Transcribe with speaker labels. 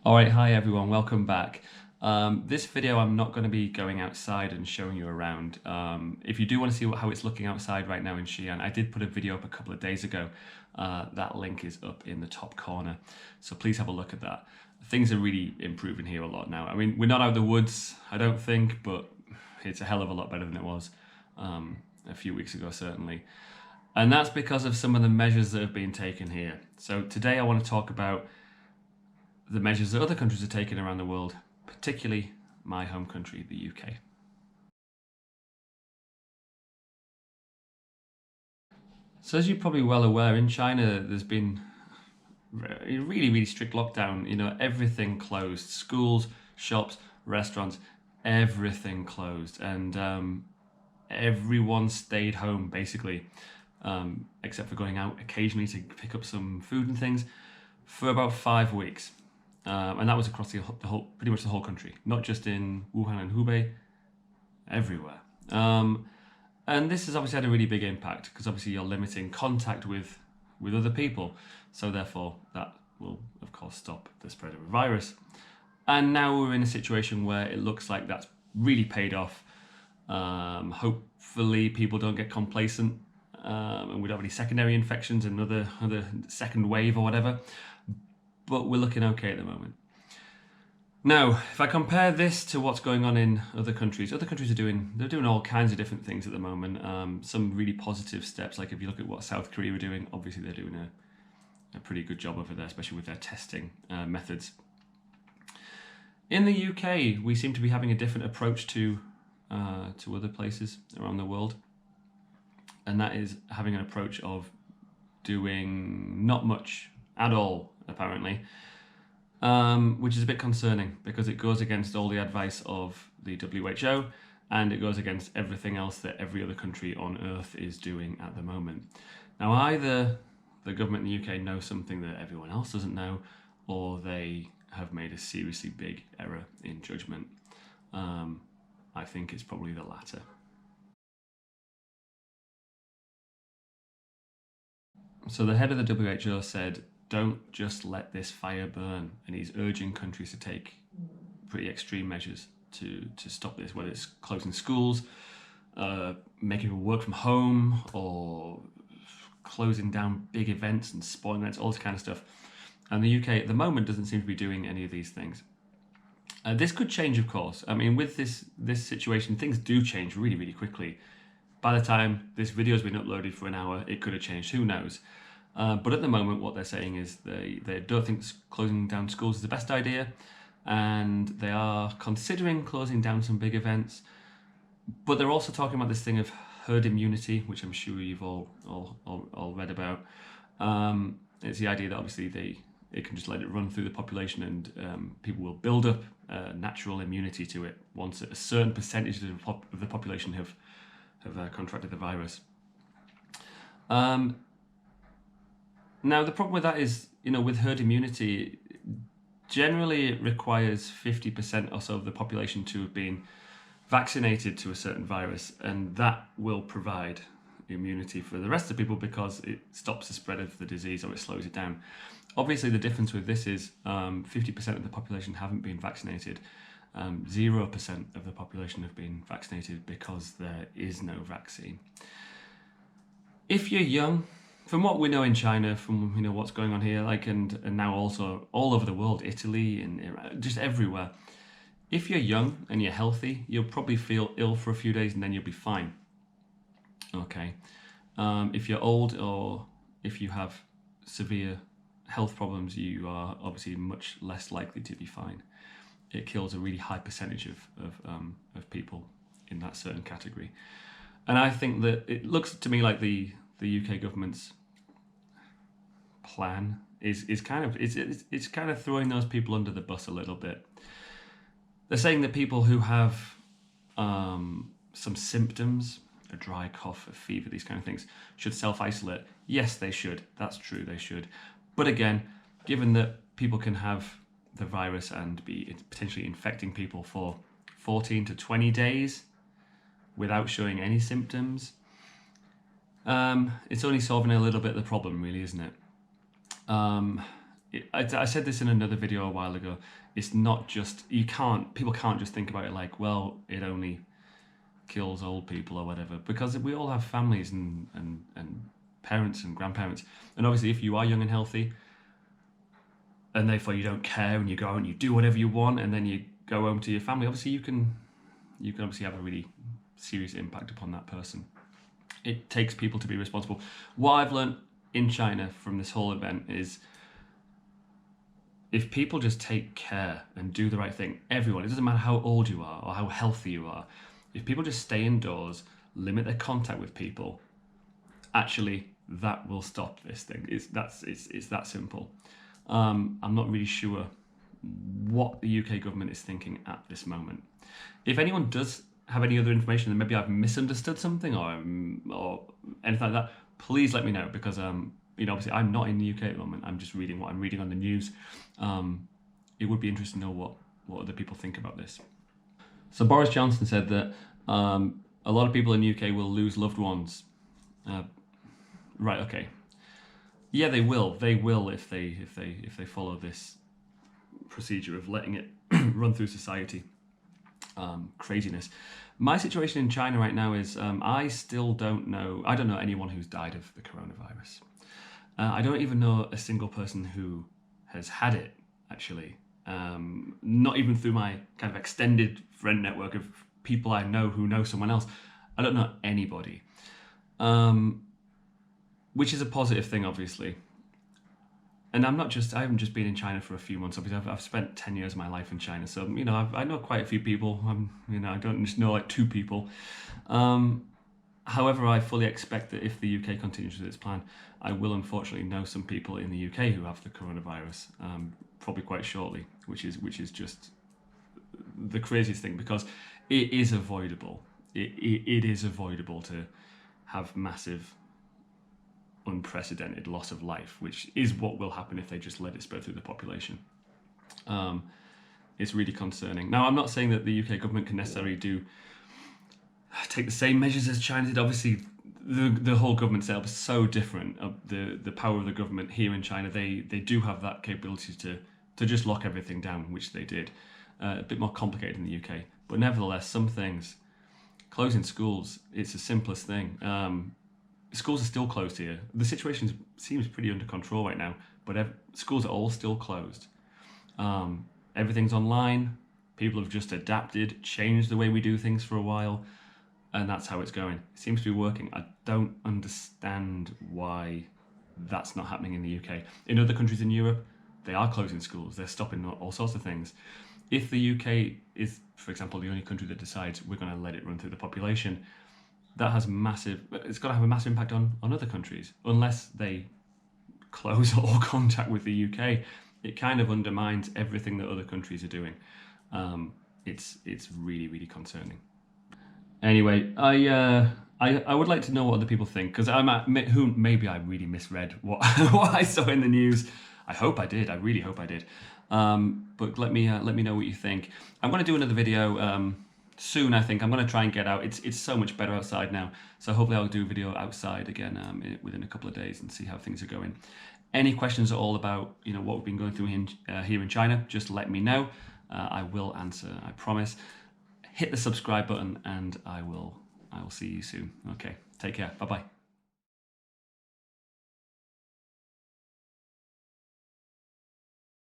Speaker 1: All right, hi everyone, welcome back. This video I'm not going to be going outside and showing you around. If you do want to see how it's looking outside right now in Xi'an, I did put a video up a couple of days ago. That link is up in the top corner, so please have a look at that. Things are really improving here a lot now. I mean, we're not out of the woods, I don't think, but it's a hell of a lot better than it was a few weeks ago, certainly. And that's because of some of the measures that have been taken here. So today I want to talk about the measures that other countries are taking around the world, particularly my home country, the UK. So as you're probably well aware, in China there's been a really strict lockdown. You know, everything closed, schools, shops, restaurants, everything closed, and everyone stayed home basically, except for going out occasionally to pick up some food and things, for about 5 weeks. And that was across the whole, pretty much the whole country, not just in Wuhan and Hubei, everywhere. And this has obviously had a really big impact because obviously you're limiting contact with other people, so therefore that will of course stop the spread of a virus. And now we're in a situation where it looks like that's really paid off. Hopefully people don't get complacent and we don't have any secondary infections, another second wave or whatever. But we're looking okay at the moment. Now, if I compare this to what's going on in other countries are doing all kinds of different things at the moment. Some really positive steps, like if you look at what South Korea are doing, obviously they're doing a pretty good job over there, especially with their testing methods. In the UK, we seem to be having a different approach to other places around the world, and that is having an approach of doing not much at all, apparently, which is a bit concerning because it goes against all the advice of the WHO and it goes against everything else that every other country on earth is doing at the moment. Now, either the government in the UK knows something that everyone else doesn't know, or they have made a seriously big error in judgment. I think it's probably the latter. So the head of the WHO said, don't just let this fire burn, and he's urging countries to take pretty extreme measures to stop this, whether it's closing schools, making people work from home, or closing down big events and sporting events, all this kind of stuff. And the UK at the moment doesn't seem to be doing any of these things. This could change, of course. I mean, with this situation, things do change really quickly. By the time this video has been uploaded for an hour, it could have changed, who knows. But at the moment, what they're saying is they don't think closing down schools is the best idea, and they are considering closing down some big events. But they're also talking about this thing of herd immunity, which I'm sure you've all read about. It's the idea that obviously they can just let it run through the population, and people will build up natural immunity to it once a certain percentage of the population have contracted the virus. Now, the problem with that is, with herd immunity, generally it requires 50% or so of the population to have been vaccinated to a certain virus, and that will provide immunity for the rest of the people because it stops the spread of the disease or it slows it down. Obviously, the difference with this is 50% of the population haven't been vaccinated. 0% of the population have been vaccinated because there is no vaccine. If you're young, from what we know in China, from what's going on here, and now also all over the world, Italy and Iran, just everywhere. If you're young and you're healthy, you'll probably feel ill for a few days and then you'll be fine. Okay. If you're old or if you have severe health problems, you are obviously much less likely to be fine. It kills a really high percentage of people in that certain category. And I think that it looks to me like the UK government's plan is kind of throwing those people under the bus a little bit. They're saying that people who have some symptoms, a dry cough, a fever, these kind of things, should self-isolate. Yes, they should. That's true, they should. But again, given that people can have the virus and be potentially infecting people for 14 to 20 days without showing any symptoms, it's only solving a little bit of the problem, really, isn't it? I said this in another video a while ago. It's not just people can't just think about it like, well, it only kills old people or whatever, because we all have families and parents and grandparents, and obviously if you are young and healthy, and therefore you don't care and you go out and you do whatever you want, and then you go home to your family, obviously you can obviously have a really serious impact upon that person. It takes people to be responsible. What I've learned in China from this whole event is, if people just take care and do the right thing, everyone, it doesn't matter how old you are or how healthy you are, if people just stay indoors, limit their contact with people, actually that will stop this thing. It's that simple. I'm not really sure what the UK government is thinking at this moment. If anyone does have any other information, then maybe I've misunderstood something or anything like that, please let me know, because obviously I'm not in the UK at the moment. I'm just reading what I'm reading on the news. It would be interesting to know what other people think about this. So Boris Johnson said that a lot of people in the UK will lose loved ones. Right, okay. Yeah, they will. They will if they follow this procedure of letting it run through society. Craziness. My situation in China right now is I still don't know. I don't know anyone who's died of the coronavirus. I don't even know a single person who has had it, actually. Not even through my kind of extended friend network of people I know who know someone else. I don't know anybody. Which is a positive thing, obviously. And I haven't just been in China for a few months. Obviously, I've spent 10 years of my life in China. So, I know quite a few people. I don't just know like 2 people. However, I fully expect that if the UK continues with its plan, I will unfortunately know some people in the UK who have the coronavirus, probably quite shortly, which is just the craziest thing, because it is avoidable. It is avoidable to have massive, unprecedented loss of life, which is what will happen if they just let it spread through the population. It's really concerning. Now, I'm not saying that the UK government can necessarily take the same measures as China did. Obviously, the whole government setup is so different. The power of the government here in China, they do have that capability to just lock everything down, which they did. A bit more complicated in the UK, but nevertheless, some things, closing schools, it's the simplest thing. Schools are still closed here. The situation seems pretty under control right now, but schools are all still closed. Everything's online. People have just adapted, changed the way we do things for a while, and that's how it's going. It seems to be working. I don't understand why that's not happening in the UK. In other countries in Europe, they are closing schools. They're stopping all sorts of things. If the UK is, for example, the only country that decides we're going to let it run through the population, it's got to have a massive impact on other countries. Unless they close all contact with the UK, it kind of undermines everything that other countries are doing. It's really, really concerning. Anyway, I would like to know what other people think, because maybe I really misread what what I saw in the news. I hope I did. I really hope I did. But let me know what you think. I'm going to do another video soon. I think I'm going to try and get out. It's so much better outside now, so hopefully I'll do a video outside again within a couple of days and see how things are going. Any questions at all about what we've been going through here in China, just let me know. I will answer, I promise. Hit the subscribe button, and I will see you soon. Okay, take care. Bye bye.